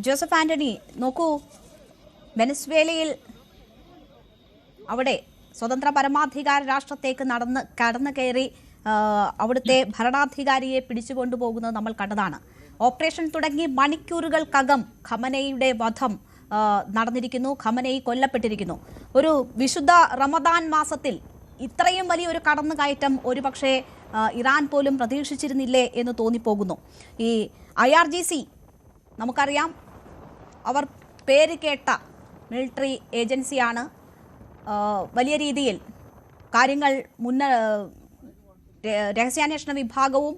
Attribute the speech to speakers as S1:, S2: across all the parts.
S1: Joseph Antony, നോക്കൂ, വെനസ്വേലയിൽ അവിടെ സ്വതന്ത്ര പരമാധികാര രാഷ്ട്രത്തേക്ക് കടന്നു കയറി അവിടുത്തെ ഭരണാധികാരിയെ പിടിച്ചുകൊണ്ടുപോകുന്നത് നമ്മൾ കണ്ടതാണ്. ഓപ്പറേഷൻ തുടങ്ങി മണിക്കൂറുകൾക്കകം ഖമനയുടെ വധം നടന്നിരിക്കുന്നു. ഖമനയി കൊല്ലപ്പെട്ടിരിക്കുന്നു. ഒരു വിശുദ്ധ റമദാൻ മാസത്തിൽ ഇത്രയും വലിയൊരു കടന്നുകയറ്റം ഒരുപക്ഷെ ഇറാൻ പോലും പ്രതീക്ഷിച്ചിരുന്നില്ലേ എന്ന് തോന്നിപ്പോകുന്നു. ഈ IRGC നമുക്കറിയാം, അവർ പേര് കേട്ട മിലിറ്ററി ഏജൻസിയാണ്. വലിയ രീതിയിൽ കാര്യങ്ങൾ രഹസ്യാന്വേഷണ വിഭാഗവും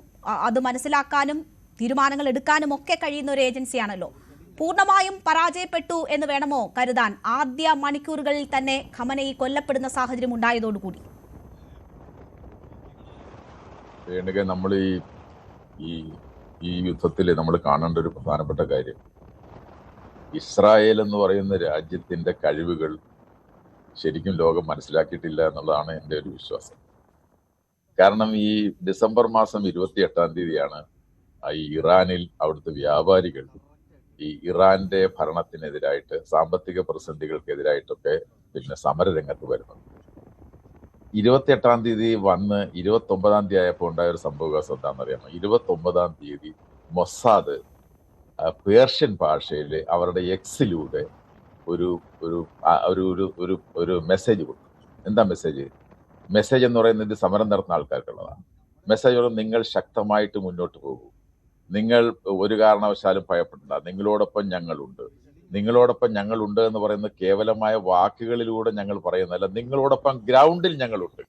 S1: അത് മനസ്സിലാക്കാനും തീരുമാനങ്ങൾ എടുക്കാനും ഒക്കെ കഴിയുന്ന ഒരു ഏജൻസിയാണല്ലോ. പൂർണ്ണമായും പരാജയപ്പെട്ടു എന്ന് വേണമോ കരുതാൻ ആദ്യ മണിക്കൂറുകളിൽ തന്നെ ഖമനയി കൊല്ലപ്പെടുന്ന സാഹചര്യം ഉണ്ടായതോടുകൂടി?
S2: നമ്മൾ ഈ യുദ്ധത്തിൽ നമ്മൾ കാണേണ്ട ഒരു പ്രധാനപ്പെട്ട കാര്യം, ഇസ്രായേൽ എന്ന് പറയുന്ന രാജ്യത്തിന്റെ കഴിവുകൾ ശരിക്കും ലോകം മനസ്സിലാക്കിയിട്ടില്ല എന്നുള്ളതാണ് എൻ്റെ ഒരു വിശ്വാസം. കാരണം ഈ ഡിസംബർ മാസം 28-ാം തീയതിയാണ് ഈ ഇറാനിൽ അവിടുത്തെ വ്യാപാരികൾ ഈ ഇറാന്റെ ഭരണത്തിനെതിരായിട്ട്, സാമ്പത്തിക പ്രതിസന്ധികൾക്കെതിരായിട്ടൊക്കെ സമരരംഗത്ത് വരുന്നത്. 28-ാം തീയതി വന്ന് 29-ാം തീയതി ആയപ്പോൾ ഉണ്ടായ ഒരു സംഭവവികാസം എന്താണെന്നറിയാമോ? 29-ാം തീയതി മൊസാദ് പേർഷ്യൻ ഭാഷയിൽ അവരുടെ എക്സിലൂടെ ഒരു ഒരു ഒരു ഒരു ഒരു മെസ്സേജ് കൊടുത്തു. എന്താ മെസ്സേജ്? മെസ്സേജ് എന്ന് പറയുന്നത് സമരം നടത്തുന്ന ആൾക്കാർക്കുള്ളതാണ്. മെസ്സേജ് നിങ്ങൾ ശക്തമായിട്ട് മുന്നോട്ട് പോകൂ, നിങ്ങൾ ഒരു കാരണവശാലും ഭയപ്പെടണ്ട, നിങ്ങളോടൊപ്പം ഞങ്ങളുണ്ട്. നിങ്ങളോടൊപ്പം ഞങ്ങളുണ്ട് എന്ന് പറയുന്നത് കേവലമായ വാക്കുകളിലൂടെ ഞങ്ങൾ പറയുന്നതല്ല, നിങ്ങളോടൊപ്പം ഗ്രൗണ്ടിൽ ഞങ്ങളുണ്ട്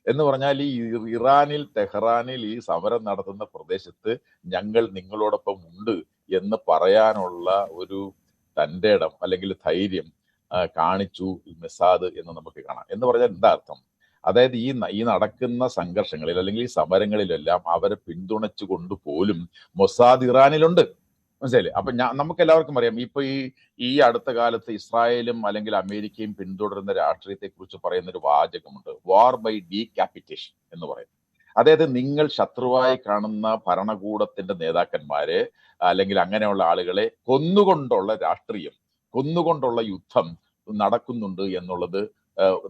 S2: എന്ന് പറഞ്ഞാൽ ഈ ഇറാനിൽ, ടെഹ്റാനിൽ ഈ സമരം നടത്തുന്ന പ്രദേശത്ത് ഞങ്ങൾ നിങ്ങളോടൊപ്പം ഉണ്ട് എന്ന് പറയാനുള്ള ഒരു തൻ്റെ ഇടം അല്ലെങ്കിൽ ധൈര്യം കാണിച്ചു മെസാദ് എന്ന് നമുക്ക് കാണാം. എന്ന് പറഞ്ഞാൽ എന്താ അർത്ഥം? അതായത് ഈ നടക്കുന്ന സംഘർഷങ്ങളിൽ അല്ലെങ്കിൽ ഈ സമരങ്ങളിലെല്ലാം അവരെ പിന്തുണച്ചുകൊണ്ട് പോലും മൊസാദ് ഇറാനിലുണ്ട്. മനസ്സിലായില്ലേ? അപ്പൊ നമുക്ക് എല്ലാവർക്കും അറിയാം, ഇപ്പൊ ഈ അടുത്ത കാലത്ത് ഇസ്രായേലും അല്ലെങ്കിൽ അമേരിക്കയും പിന്തുടരുന്ന രാഷ്ട്രീയത്തെ കുറിച്ച് പറയുന്ന ഒരു വാചകമുണ്ട്, വാർ ബൈ ഡീക്യാപിറ്റേഷൻ എന്ന് പറയുന്നത്. അതായത് നിങ്ങൾ ശത്രുവായി കാണുന്ന ഭരണകൂടത്തിന്റെ നേതാക്കന്മാരെ അല്ലെങ്കിൽ അങ്ങനെയുള്ള ആളുകളെ കൊന്നുകൊണ്ടുള്ള രാഷ്ട്രീയം, കൊന്നുകൊണ്ടുള്ള യുദ്ധം നടക്കുന്നുണ്ട് എന്നുള്ളത്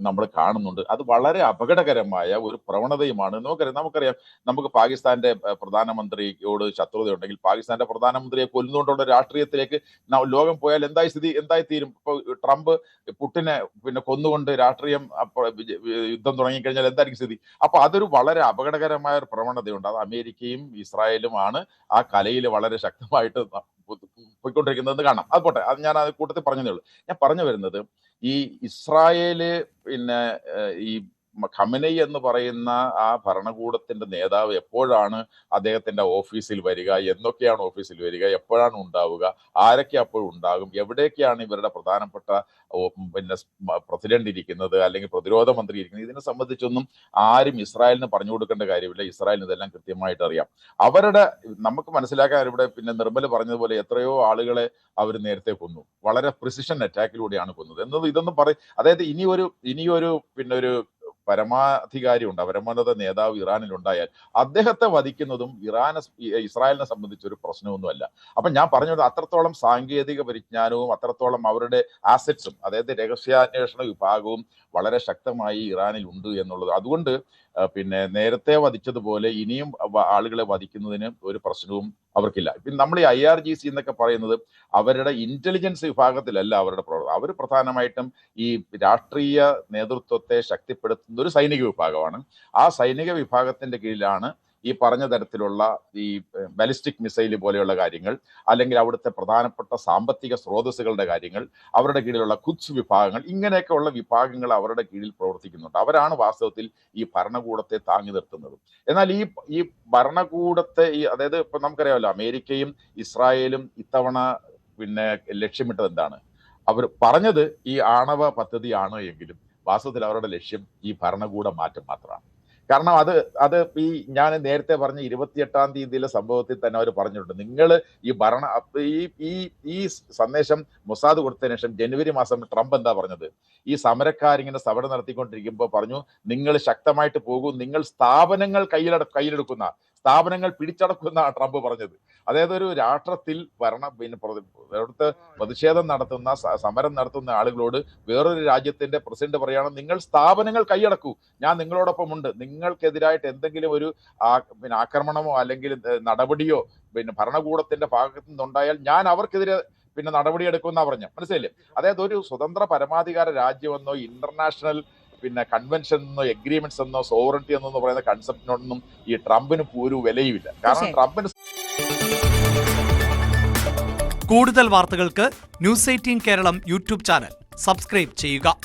S2: നമ്മൾ കാണുന്നുണ്ട്. അത് വളരെ അപകടകരമായ ഒരു പ്രവണതയുമാണ്. നമുക്കറിയാം, നമുക്ക് പാകിസ്ഥാന്റെ പ്രധാനമന്ത്രിയോട് ശത്രുതയുണ്ടെങ്കിൽ പാകിസ്ഥാന്റെ പ്രധാനമന്ത്രിയെ കൊല്ലുകൊണ്ടുള്ള രാഷ്ട്രീയത്തിലേക്ക് ലോകം പോയാൽ എന്തായി തീരും? ഇപ്പൊ ട്രംപ് പുട്ടിനെ കൊന്നുകൊണ്ട് രാഷ്ട്രീയം യുദ്ധം തുടങ്ങിക്കഴിഞ്ഞാൽ എന്തായിരിക്കും സ്ഥിതി? അപ്പൊ അതൊരു വളരെ അപകടകരമായ ഒരു പ്രവണതയുണ്ട്. അത് അമേരിക്കയും ഇസ്രായേലുമാണ് ആ കലയിൽ വളരെ ശക്തമായിട്ട് പോയിക്കൊണ്ടിരിക്കുന്നതെന്ന് കാണാം. അത് പോട്ടെ, അത് ഞാൻ അത് കൂട്ടത്തിൽ പറഞ്ഞതേ ഉള്ളൂ. ഞാൻ പറഞ്ഞു വരുന്നത്, ഈ ഇസ്രായേല് ഈ ഖമനയി എന്ന് പറയുന്ന ആ ഭരണകൂടത്തിന്റെ നേതാവ് എപ്പോഴാണ് അദ്ദേഹത്തിന്റെ ഓഫീസിൽ വരിക, എന്നൊക്കെയാണ് ഓഫീസിൽ വരിക, എപ്പോഴാണ് ഉണ്ടാവുക, ആരൊക്കെ അപ്പോഴും ഉണ്ടാകും, എവിടേക്കാണ് ഇവരുടെ പ്രധാനപ്പെട്ട പ്രസിഡന്റ് ഇരിക്കുന്നത് അല്ലെങ്കിൽ പ്രതിരോധ മന്ത്രി ഇരിക്കുന്നത്, ഇതിനെ സംബന്ധിച്ചൊന്നും ആരും ഇസ്രായേലിന് പറഞ്ഞു കൊടുക്കേണ്ട കാര്യമില്ല. ഇസ്രായേലിന് ഇതെല്ലാം കൃത്യമായിട്ട് അറിയാം. നമുക്ക് മനസ്സിലാക്കാൻ ഇവിടെ നിർമ്മൽ പറഞ്ഞതുപോലെ എത്രയോ ആളുകളെ അവർ നേരത്തെ കൊന്നു, വളരെ പ്രിസിഷൻ അറ്റാക്കിലൂടെയാണ് കൊന്നത് എന്നത് ഇതൊന്നും അതായത് ഇനിയൊരു ഒരു പരമാധികാരി ഉണ്ട്, പരമോന്നത നേതാവ് ഇറാനിൽ ഉണ്ടായാൽ അദ്ദേഹത്തെ വധിക്കുന്നതും ഇസ്രായേലിനെ സംബന്ധിച്ചൊരു പ്രശ്നമൊന്നുമല്ല. അപ്പൊ ഞാൻ പറഞ്ഞത് അത്രത്തോളം സാങ്കേതിക പരിജ്ഞാനവും അത്രത്തോളം അവരുടെ ആസെറ്റ്സും, അതായത് രഹസ്യാന്വേഷണ വിഭാഗവും വളരെ ശക്തമായി ഇറാനിൽ ഉണ്ട് എന്നുള്ളത്. അതുകൊണ്ട് നേരത്തെ വധിച്ചതുപോലെ ഇനിയും ആളുകളെ വധിക്കുന്നതിന് ഒരു പ്രശ്നവും അവർക്കില്ല. നമ്മൾ ഈ IRGC എന്നൊക്കെ പറയുന്നത് അവരുടെ ഇന്റലിജൻസ് വിഭാഗത്തിലല്ല അവരുടെ പ്രവർത്തനം. അവർ പ്രധാനമായിട്ടും ഈ രാഷ്ട്രീയ നേതൃത്വത്തെ ശക്തിപ്പെടുത്തുന്ന ഒരു സൈനിക വിഭാഗമാണ്. ആ സൈനിക വിഭാഗത്തിന്റെ കീഴിലാണ് ഈ പറഞ്ഞ തരത്തിലുള്ള ഈ ബാലിസ്റ്റിക് മിസൈൽ പോലെയുള്ള കാര്യങ്ങൾ, അല്ലെങ്കിൽ അവിടുത്തെ പ്രധാനപ്പെട്ട സാമ്പത്തിക സ്രോതസ്സുകളുടെ കാര്യങ്ങൾ, അവരുടെ കീഴിലുള്ള ഖുദ്സ് വിഭാഗങ്ങൾ, ഇങ്ങനെയൊക്കെയുള്ള വിഭാഗങ്ങൾ അവരുടെ കീഴിൽ പ്രവർത്തിക്കുന്നുണ്ട്. അവരാണ് വാസ്തവത്തിൽ ഈ ഭരണകൂടത്തെ താങ്ങി നിർത്തുന്നത്. എന്നാൽ ഈ ഭരണകൂടത്തെ അതായത് ഇപ്പൊ നമുക്കറിയാമല്ലോ, അമേരിക്കയും ഇസ്രായേലും ഇത്തവണ ലക്ഷ്യമിട്ടത് എന്താണ്? അവർ പറഞ്ഞത് ഈ ആണവ പദ്ധതിയാണ് എങ്കിലും വാസ്തവത്തിൽ അവരുടെ ലക്ഷ്യം ഈ ഭരണകൂട മാറ്റം മാത്രമാണ്. കാരണം അത് ഞാൻ നേരത്തെ പറഞ്ഞ 28-ാം തീയതിയിലെ സംഭവത്തിൽ തന്നെ അവർ പറഞ്ഞിട്ടുണ്ട്, നിങ്ങൾ ഈ സന്ദേശം മൊസാദ് കൊടുത്തതിനു ശേഷം ജനുവരി മാസം ട്രംപ് എന്താ പറഞ്ഞത്? ഈ സമരക്കാരിങ്ങനെ സമരം നടത്തിക്കൊണ്ടിരിക്കുമ്പോൾ പറഞ്ഞു, നിങ്ങൾ ശക്തമായിട്ട് പോകൂ, നിങ്ങൾ സ്ഥാപനങ്ങൾ കയ്യിലെടുക്കുന്ന, സ്ഥാപനങ്ങൾ പിടിച്ചടക്കുമെന്നാണ് ട്രംപ് പറഞ്ഞത്. അതായത് ഒരു രാഷ്ട്രത്തിൽ അവിടുത്തെ പ്രതിഷേധം നടത്തുന്ന സമരം നടത്തുന്ന ആളുകളോട് വേറൊരു രാജ്യത്തിന്റെ പ്രസിഡന്റ് പറയുകയാണ്, നിങ്ങൾ സ്ഥാപനങ്ങൾ കൈയടക്കൂ, ഞാൻ നിങ്ങളോടൊപ്പമുണ്ട്, നിങ്ങൾക്കെതിരായിട്ട് എന്തെങ്കിലും ഒരു ആക്രമണമോ അല്ലെങ്കിൽ നടപടിയോ ഭരണകൂടത്തിന്റെ ഭാഗത്തു നിന്നുണ്ടായാൽ ഞാൻ അവർക്കെതിരെ നടപടിയെടുക്കുമെന്നാ പറഞ്ഞു. മനസ്സിലായില്ലേ? അതായത് ഒരു സ്വതന്ത്ര പരമാധികാര രാജ്യമെന്നോ ഇന്റർനാഷണൽ കൺവെൻഷൻ എന്നോ എഗ്രിമെന്റ്സ് എന്നോ സോവറിറ്റി എന്നോ പറയുന്ന കൺസെപ്റ്റിനൊന്നും ഈ ട്രംപിന് ഒരു വിലയുമില്ല. കാരണം ട്രംപിന്
S3: കൂടുതൽ വാർത്തകൾക്ക് news 18 Keralam YouTube channel subscribe ചെയ്യുക.